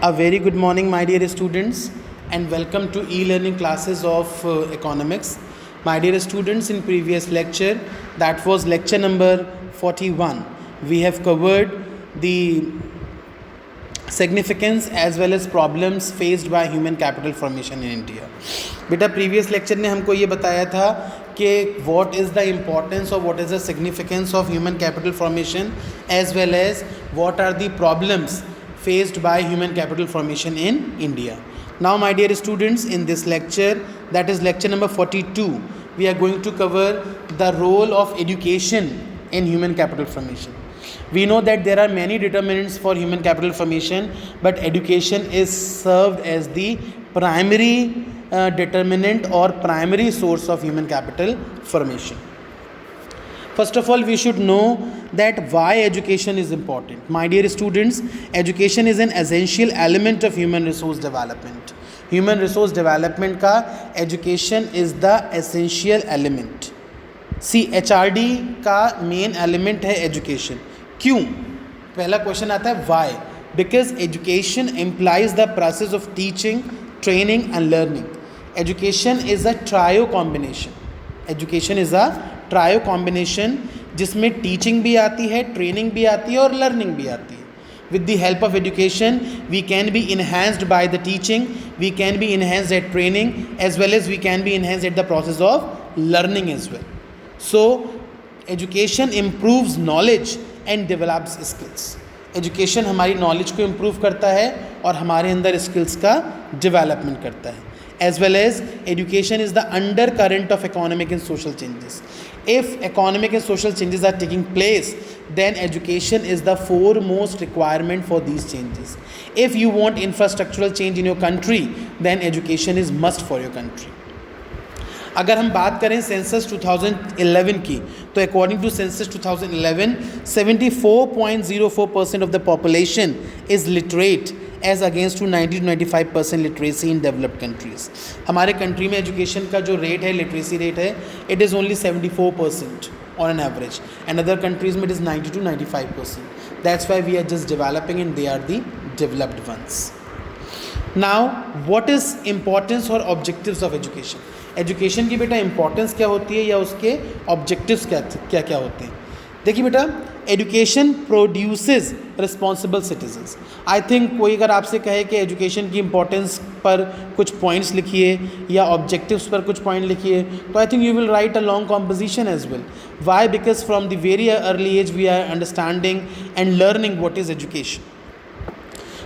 A very good morning, my dear students, and welcome to e-learning classes of economics. My dear students, in previous lecture, that was lecture number 41, we have covered the significance as well as problems faced by human capital formation in India. बेटा previous lecture ने हमको ये बताया था कि what is the importance or what is the significance of human capital formation as well as what are the problems faced by human capital formation in India. Now my dear students, in this lecture, that is lecture number 42, we are going to cover the role of education in human capital formation. We know that there are many determinants for human capital formation, but education is served as the primary determinant or primary source of human capital formation. First of all, we should know that why education is important. My dear students, education is an essential element of human resource development. Human resource development का education is the essential element. See, HRD का main element है education. क्यों? पहला question आता है why? Because education implies the process of teaching, training and learning. Education is a trio combination. Education is a trio combination जिसमें teaching भी आती है, ट्रेनिंग भी आती है और लर्निंग भी आती है. With the help of education we can be enhanced by the teaching, we can be enhanced at training as well as we can be enhanced at the process of learning as well. So education improves knowledge and develops skills. Education हमारी knowledge को improve करता है और हमारे अंदर skills का development करता है. As well as education is the undercurrent of economic and social changes. If economic and social changes are taking place, then education is the foremost requirement for these changes. If you want infrastructural change in your country, then education is must for your country. अगर हम बात करें census 2011 की, तो according to census 2011 74.04% of the population is literate as against to 90-95% literacy in developed countries. हमारे country में education का जो रेट है, लिटरेसी रेट है, it is only 74% on an average, and other countries में it is 90-95%. That's why we are just developing and they are the developed ones. Now what is importance और objectives of education. Education की बेटा importance क्या होती है या उसके objectives क्या क्या होते हैं. देखिए बेटा, education produces responsible citizens. I think कोई अगर आपसे कहे कि एजुकेशन की इंपॉर्टेंस पर कुछ पॉइंट्स लिखिए या ऑब्जेक्टिव्स पर कुछ पॉइंट लिखिए, तो I think you will write a long composition as well. Why? Because from the very early age we are understanding and learning what is education.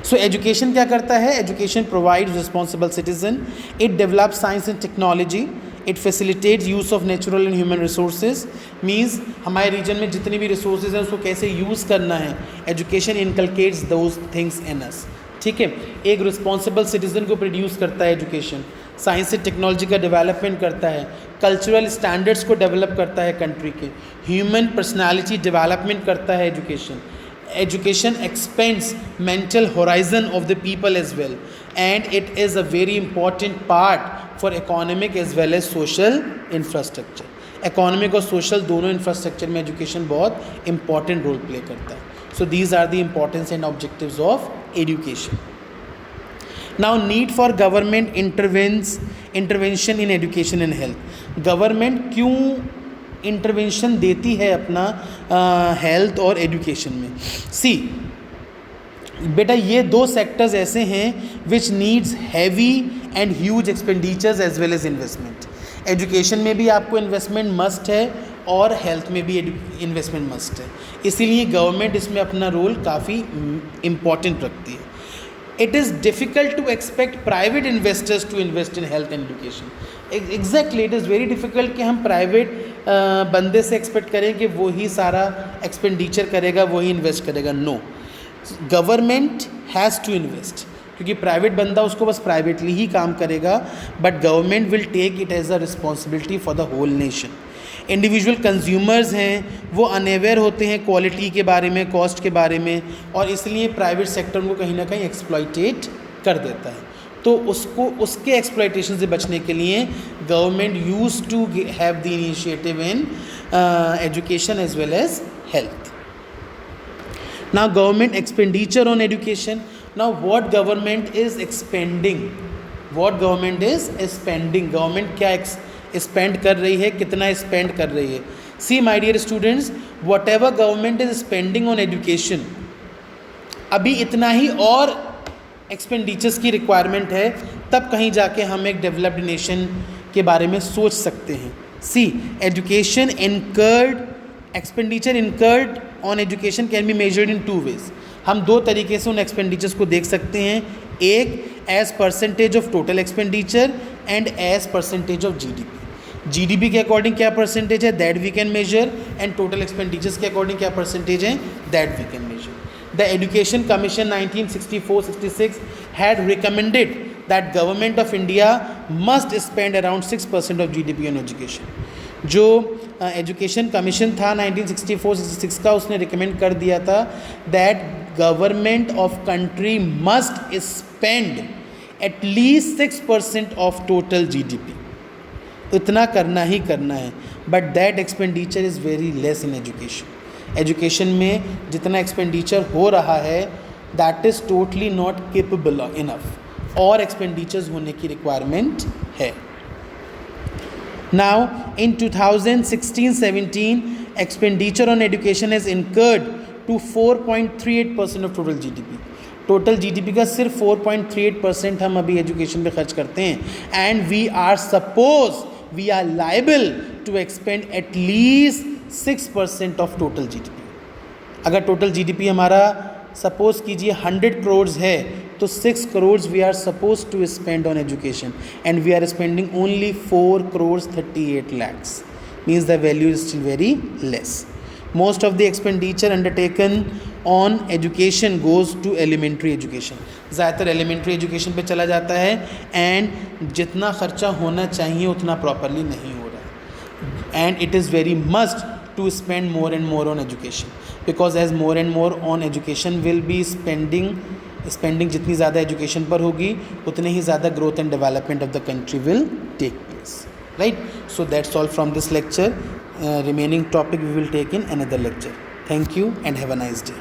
So education क्या करता है? Education provides responsible citizen, it develops science and technology, it facilitates use of natural and human resources. Means हमारे region में जितनी भी resources हैं उसको कैसे यूज़ करना है, एजुकेशन इनकलकेट्स दोज थिंग्स इन अस. ठीक है, एक रिस्पॉन्सिबल सिटीज़न को प्रोड्यूस करता है एजुकेशन, साइंस एंड टेक्नोलॉजी का डेवलपमेंट करता है, कल्चरल स्टैंडर्ड्स को डेवलप करता है कंट्री के, ह्यूमन पर्सनैलिटी डेवलपमेंट करता है education. Education expands mental horizon of the people as well, and it is a very important part for economic as well as social infrastructure. Economic और social दोनों infrastructure में education बहुत important role play करता है. So these are the importance and objectives of education. Now need for government intervention in education and health. Government क्यों intervention देती है अपना हेल्थ और एजुकेशन में. सी बेटा, ये दो सेक्टर्स ऐसे हैं which needs heavy and huge expenditures as well as investment. Education में भी आपको इन्वेस्टमेंट मस्ट है और हेल्थ में भी इन्वेस्टमेंट मस्ट है. इसीलिए गवर्नमेंट इसमें अपना रोल काफ़ी इम्पॉर्टेंट रखती है. It is difficult to expect private investors to invest in health and education. Exactly, it is very difficult कि हम प्राइवेट बंदे से एक्सपेक्ट करें कि वो ही सारा एक्सपेंडिचर करेगा, वो ही इन्वेस्ट करेगा. No, government has to invest, क्योंकि प्राइवेट बंदा उसको बस प्राइवेटली ही काम करेगा, but government will take it as a responsibility for the whole nation. Individual consumers हैं वो अनअवेयर होते हैं क्वालिटी के बारे में, कॉस्ट के बारे में, और इसलिए प्राइवेट सेक्टर को कहीं ना कहीं एक्सप्लॉइटेट कर देता है. तो उसको उसके एक्सप्लॉइटेशन से बचने के लिए government use to have the initiative in education as well as health. Now government expenditure on education Now what government is expending? What government is spending? Government क्या spend कर रही है, कितना spend कर रही है? See my dear students, whatever government is spending on education, अभी इतना ही और एक्सपेंडिचर्स की रिक्वायरमेंट है, तब कहीं जाके हम एक डेवलप्ड नेशन के बारे में सोच सकते हैं. See education incurred, expenditure incurred on education can be measured in 2 ways. हम 2 तरीके से उन एक्सपेंडिचर्स को देख सकते हैं. एक as percentage of total expenditure and as percentage of GDP. GDP के अकॉर्डिंग क्या परसेंटेज है, that we can measure, and total expenditures के अकॉर्डिंग क्या परसेंटेज है, that we can measure. The Education Commission 1964-66 had recommended that government of India must spend around 6% of GDP on education. जो education commission था 1964-66 का, उसने recommend कर दिया था that government of country must spend at least 6% of total GDP. इतना करना ही करना है. But that expenditure is very less in education. Education में जितना एक्सपेंडिचर हो रहा है that is totally not capable enough, और एक्सपेंडिचर्स होने की रिक्वायरमेंट है. Now in 2016-17 expenditure on education has incurred to 4.38% of total GDP. Total GDP का सिर्फ 4.38% हम अभी एजुकेशन पे खर्च करते हैं. And we are liable to expend at least 6% of total GDP. अगर टोटल जीडीपी हमारा सपोज कीजिए 100 करोड़ है, तो 6 crore we are suppose to spend on education, and we are spending only 4 crore 38 lakhs. Means the value is still very less. Most of the expenditure undertaken on education goes to elementary education. ज़्यादातर elementary education पे चला जाता है, and जितना खर्चा होना चाहिए उतना प्रॉपरली नहीं हो रहा है. And it is very must to spend more and more on education, because as more and more on education will be spending जितनी ज़्यादा education पर होगी उतने ही ज़्यादा growth and development of the country will take place, right? So that's all from this lecture. Remaining topic we will take in another lecture. Thank you and have a nice day.